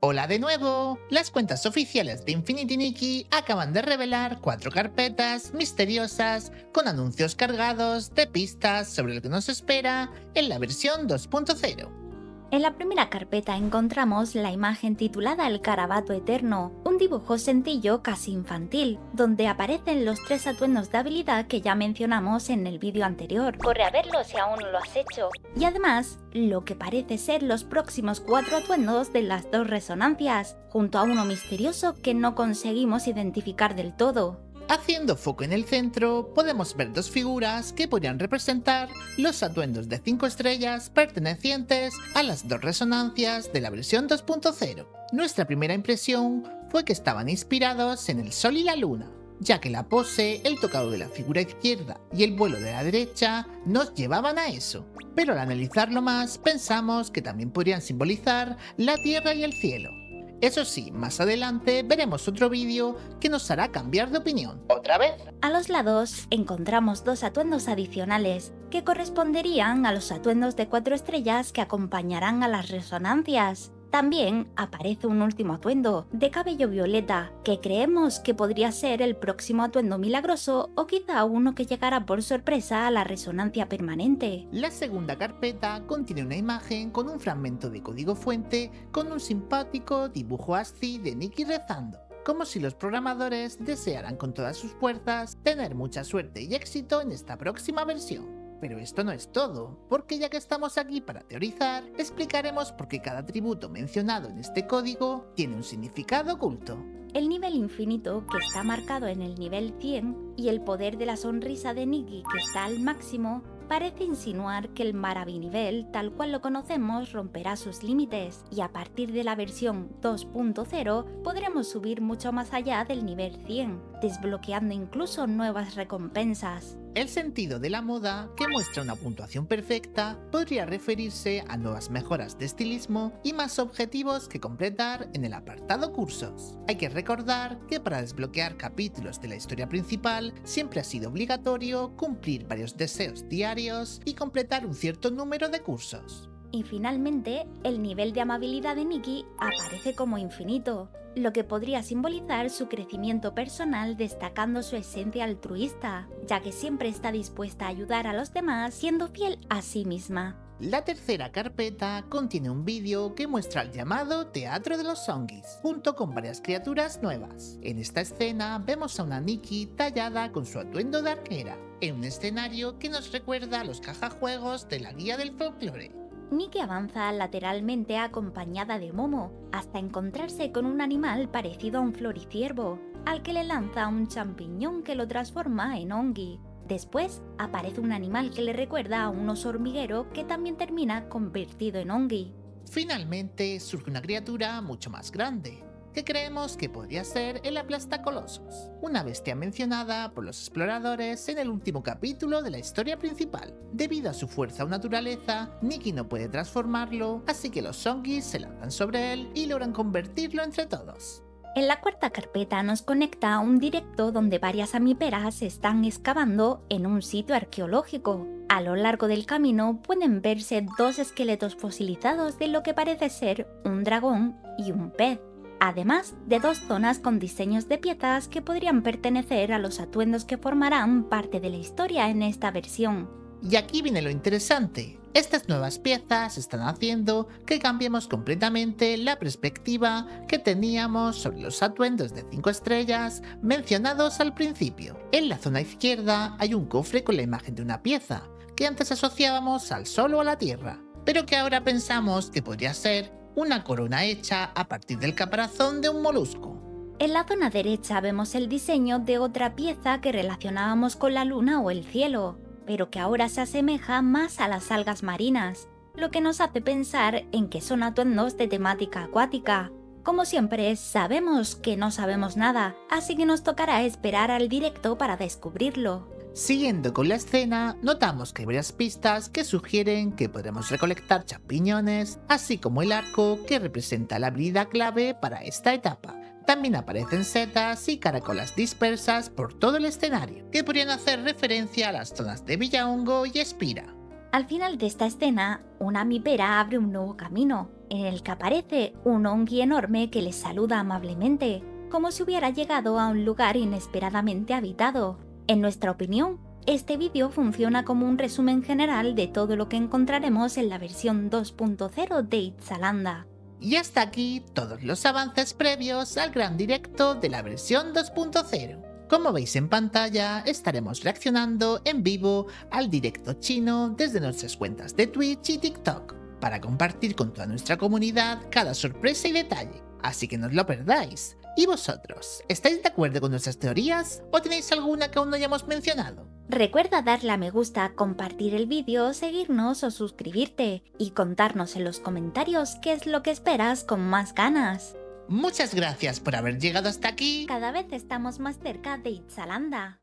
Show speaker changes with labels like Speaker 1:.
Speaker 1: Hola de nuevo. Las cuentas oficiales de Infinity Nikki acaban de revelar 4 carpetas misteriosas con anuncios cargados de pistas sobre lo que nos espera en la versión 2.0.
Speaker 2: En la primera carpeta encontramos la imagen titulada El Carabato Eterno, un dibujo sencillo casi infantil, donde aparecen los 3 atuendos de habilidad que ya mencionamos en el vídeo anterior. Corre a verlo si aún no lo has hecho. Y además, lo que parece ser los próximos 4 atuendos de las 2 resonancias, junto a uno misterioso que no conseguimos identificar del todo.
Speaker 1: Haciendo foco en el centro, podemos ver 2 figuras que podrían representar los atuendos de 5 estrellas pertenecientes a las 2 resonancias de la versión 2.0. Nuestra primera impresión fue que estaban inspirados en el Sol y la Luna, ya que la pose, el tocado de la figura izquierda y el vuelo de la derecha nos llevaban a eso. Pero al analizarlo más, pensamos que también podrían simbolizar la Tierra y el cielo. Eso sí, más adelante veremos otro vídeo que nos hará cambiar de opinión. ¿Otra vez?
Speaker 2: A los lados encontramos 2 atuendos adicionales, que corresponderían a los atuendos de 4 estrellas que acompañarán a las resonancias. También aparece un último atuendo, de cabello violeta, que creemos que podría ser el próximo atuendo milagroso o quizá uno que llegará por sorpresa a la resonancia permanente.
Speaker 1: La segunda carpeta contiene una imagen con un fragmento de código fuente con un simpático dibujo ASCII de Nikki rezando, como si los programadores desearan con todas sus fuerzas tener mucha suerte y éxito en esta próxima versión. Pero esto no es todo, porque ya que estamos aquí para teorizar, explicaremos por qué cada atributo mencionado en este código tiene un significado oculto.
Speaker 2: El nivel infinito, que está marcado en el nivel 100, y el poder de la sonrisa de Nikki, que está al máximo, parece insinuar que el maravinivel, tal cual lo conocemos, romperá sus límites, y a partir de la versión 2.0 podremos subir mucho más allá del nivel 100, desbloqueando incluso nuevas recompensas.
Speaker 1: El sentido de la moda, que muestra una puntuación perfecta, podría referirse a nuevas mejoras de estilismo y más objetivos que completar en el apartado cursos. Hay que recordar que para desbloquear capítulos de la historia principal siempre ha sido obligatorio cumplir varios deseos diarios y completar un cierto número de cursos.
Speaker 2: Y finalmente, el nivel de amabilidad de Nikki aparece como infinito, lo que podría simbolizar su crecimiento personal destacando su esencia altruista, ya que siempre está dispuesta a ayudar a los demás siendo fiel a sí misma.
Speaker 1: La tercera carpeta contiene un vídeo que muestra el llamado Teatro de los Zombies, junto con varias criaturas nuevas. En esta escena vemos a una Nikki tallada con su atuendo de arquera, en un escenario que nos recuerda a los cajajuegos de la Guía del Folclore.
Speaker 2: Nikki avanza lateralmente acompañada de Momo, hasta encontrarse con un animal parecido a un floriciervo, al que le lanza un champiñón que lo transforma en Ongi. Después aparece un animal que le recuerda a un oso hormiguero que también termina convertido en Ongi.
Speaker 1: Finalmente surge una criatura mucho más grande, que creemos que podría ser el Aplastacolosos, una bestia mencionada por los exploradores en el último capítulo de la historia principal. Debido a su fuerza o naturaleza, Nikki no puede transformarlo, así que los zombies se lanzan sobre él y logran convertirlo entre todos.
Speaker 2: En la cuarta carpeta nos conecta a un directo donde varias amiperas están excavando en un sitio arqueológico. A lo largo del camino pueden verse 2 esqueletos fosilizados de lo que parece ser un dragón y un pez, además de 2 zonas con diseños de piezas que podrían pertenecer a los atuendos que formarán parte de la historia en esta versión.
Speaker 1: Y aquí viene lo interesante. Estas nuevas piezas están haciendo que cambiemos completamente la perspectiva que teníamos sobre los atuendos de 5 estrellas mencionados al principio. En la zona izquierda hay un cofre con la imagen de una pieza, que antes asociábamos al Sol o a la Tierra, pero que ahora pensamos que podría ser una corona hecha a partir del caparazón de un molusco.
Speaker 2: En la zona derecha vemos el diseño de otra pieza que relacionábamos con la luna o el cielo, pero que ahora se asemeja más a las algas marinas, lo que nos hace pensar en que son atuendos de temática acuática. Como siempre, sabemos que no sabemos nada, así que nos tocará esperar al directo para descubrirlo.
Speaker 1: Siguiendo con la escena, notamos que hay varias pistas que sugieren que podremos recolectar champiñones, así como el arco que representa la habilidad clave para esta etapa. También aparecen setas y caracolas dispersas por todo el escenario, que podrían hacer referencia a las zonas de Villahongo y Espira.
Speaker 2: Al final de esta escena, una amipera abre un nuevo camino, en el que aparece un Ongi enorme que les saluda amablemente, como si hubiera llegado a un lugar inesperadamente habitado. En nuestra opinión, este vídeo funciona como un resumen general de todo lo que encontraremos en la versión 2.0 de Ixalanda.
Speaker 1: Y hasta aquí todos los avances previos al gran directo de la versión 2.0. Como veis en pantalla, estaremos reaccionando en vivo al directo chino desde nuestras cuentas de Twitch y TikTok, para compartir con toda nuestra comunidad cada sorpresa y detalle, así que no os lo perdáis. ¿Y vosotros? ¿Estáis de acuerdo con nuestras teorías o tenéis alguna que aún no hayamos mencionado?
Speaker 2: Recuerda darle a me gusta, compartir el vídeo, seguirnos o suscribirte y contarnos en los comentarios qué es lo que esperas con más ganas.
Speaker 1: Muchas gracias por haber llegado hasta aquí.
Speaker 2: Cada vez estamos más cerca de Ixalanda.